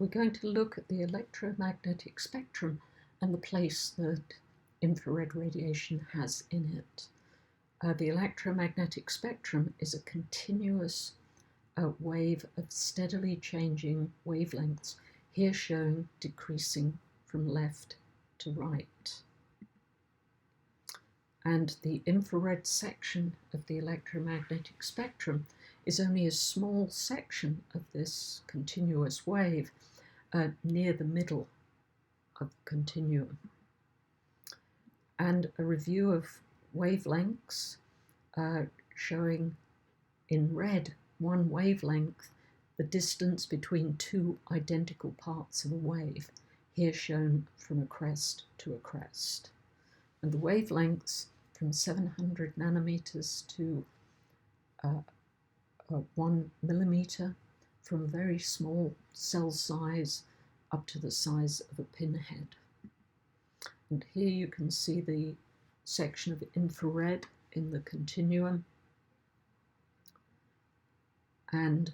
we're going to look at the electromagnetic spectrum and the place that infrared radiation has in it. The electromagnetic spectrum is a continuous wave of steadily changing wavelengths, here shown decreasing from left to right. And the infrared section of the electromagnetic spectrum is only a small section of this continuous wave near the middle of the continuum. And a review of wavelengths showing in red one wavelength, the distance between two identical parts of a wave, here shown from a crest to a crest. And the wavelengths from 700 nanometers to 1 millimeter, from very small cell size up to the size of a pinhead. And here you can see the section of infrared in the continuum, and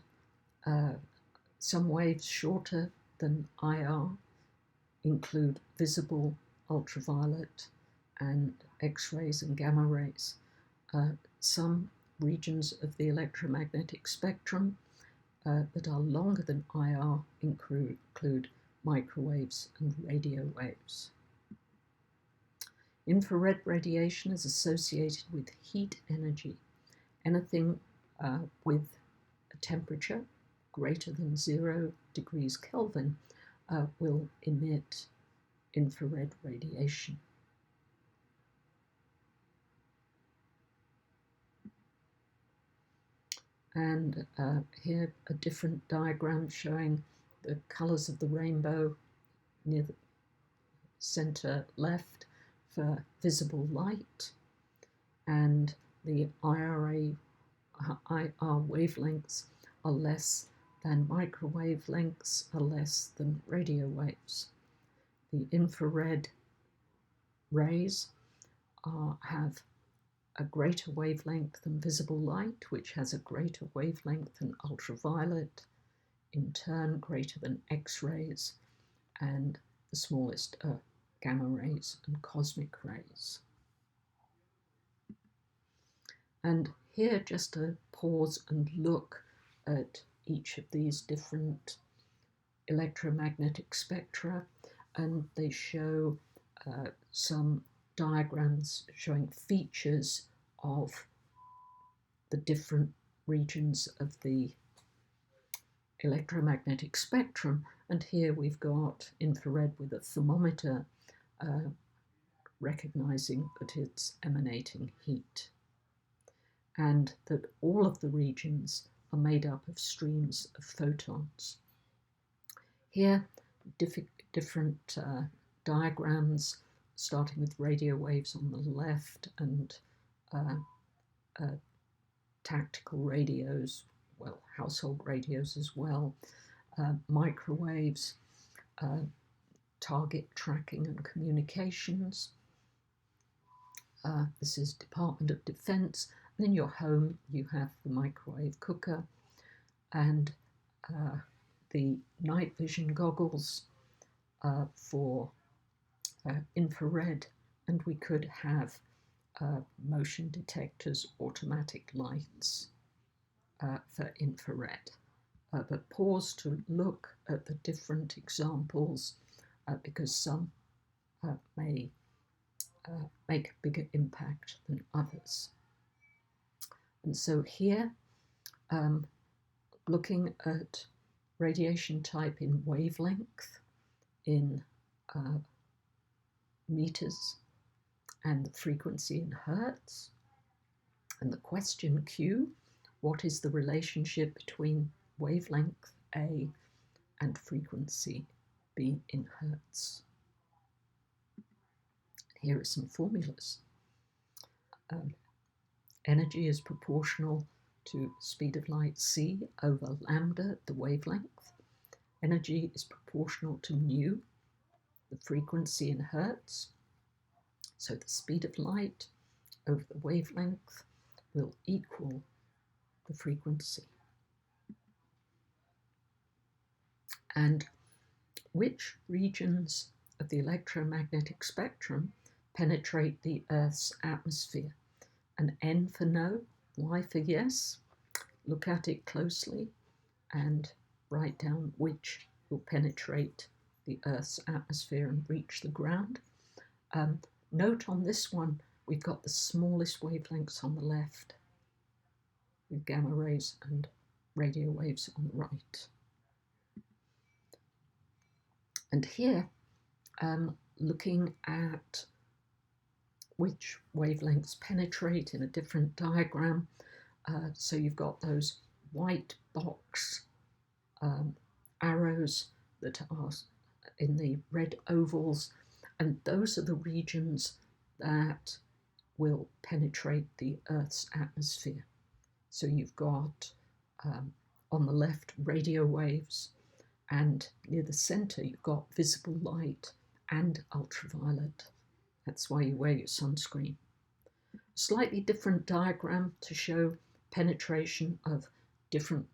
some waves shorter than IR include visible, ultraviolet, and X-rays and gamma rays. Some regions of the electromagnetic spectrum that are longer than IR include microwaves and radio waves. Infrared radiation is associated with heat energy. Anything with a temperature greater than 0 degrees Kelvin will emit infrared radiation. And here a different diagram showing the colors of the rainbow near the center left for visible light, and the IR wavelengths are less than microwave lengths, are less than radio waves. The infrared rays have a greater wavelength than visible light, which has a greater wavelength than ultraviolet, in turn greater than X-rays, and the smallest are gamma rays and cosmic rays. And here just to pause and look at each of these different electromagnetic spectra, and they show some diagrams showing features of the different regions of the electromagnetic spectrum. And here we've got infrared with a thermometer recognizing that it's emanating heat, and that all of the regions are made up of streams of photons. Here, different diagrams, starting with radio waves on the left and tactical radios, well, household radios as well, microwaves, target tracking and communications. This is Department of Defense. And in your home, you have the microwave cooker and the night vision goggles for infrared, and we could have motion detectors, automatic lights for infrared. But pause to look at the different examples because some may make a bigger impact than others. And so here, looking at radiation type in wavelength, in meters, and the frequency in hertz. And the question Q, what is the relationship between wavelength A and frequency B in hertz? Here are some formulas. Energy is proportional to speed of light c over lambda, the wavelength. Energy is proportional to nu, the frequency in hertz. So the speed of light over the wavelength will equal the frequency. And which regions of the electromagnetic spectrum penetrate the Earth's atmosphere. An N for no, Y for yes. Look at it closely and write down which will penetrate the Earth's atmosphere and reach the ground. Note on this one, we've got the smallest wavelengths on the left, with gamma rays and radio waves on the right. And here, looking at which wavelengths penetrate in a different diagram. So you've got those white box arrows that are in the red ovals, and those are the regions that will penetrate the Earth's atmosphere. So you've got on the left radio waves, and near the center you've got visible light and ultraviolet. That's why you wear your sunscreen. Slightly different diagram to show penetration of different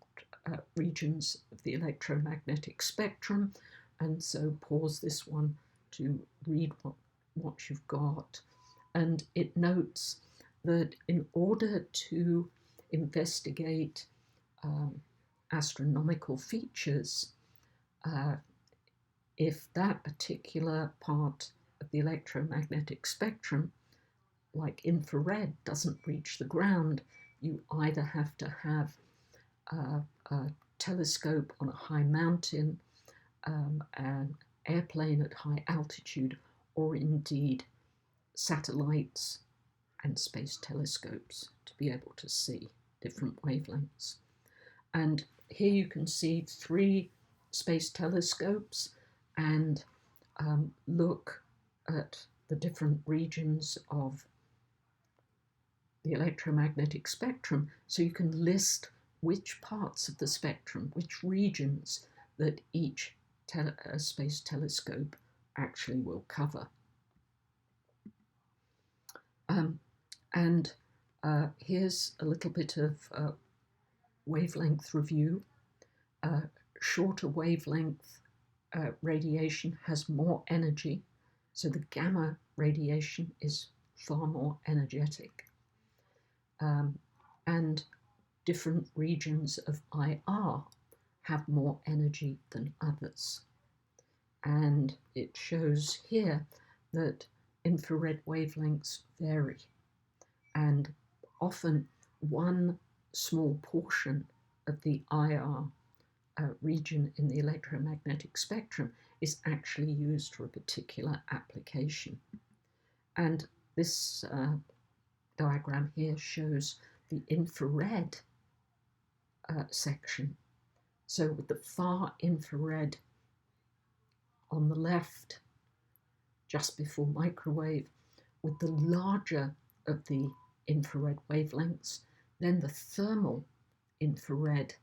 regions of the electromagnetic spectrum. And so pause this one to read what you've got. And it notes that in order to investigate astronomical features, if that particular part of the electromagnetic spectrum, like infrared, doesn't reach the ground, you either have to have a telescope on a high mountain, an airplane at high altitude, or indeed satellites and space telescopes to be able to see different wavelengths. And here you can see 3 space telescopes and look at the different regions of the electromagnetic spectrum, so you can list which parts of the spectrum, which regions that each space telescope actually will cover. Here's a little bit of wavelength review. Shorter wavelength radiation has more energy, so the gamma radiation is far more energetic. And different regions of IR have more energy than others. And it shows here that infrared wavelengths vary, and often one small portion of the IR region in the electromagnetic spectrum is actually used for a particular application. And this diagram here shows the infrared section. So with the far infrared on the left, just before microwave, with the larger of the infrared wavelengths, then the thermal infrared,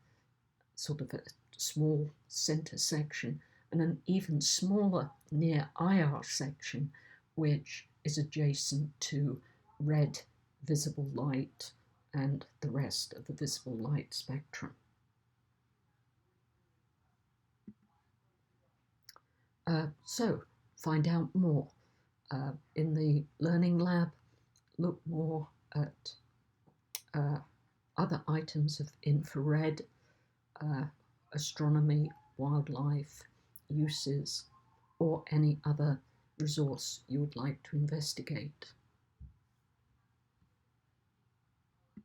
sort of a small center section, and an even smaller near IR section, which is adjacent to red visible light and the rest of the visible light spectrum. So find out more. In the Learning Lab, look more at other items of infrared, astronomy, wildlife, uses, or any other resource you would like to investigate.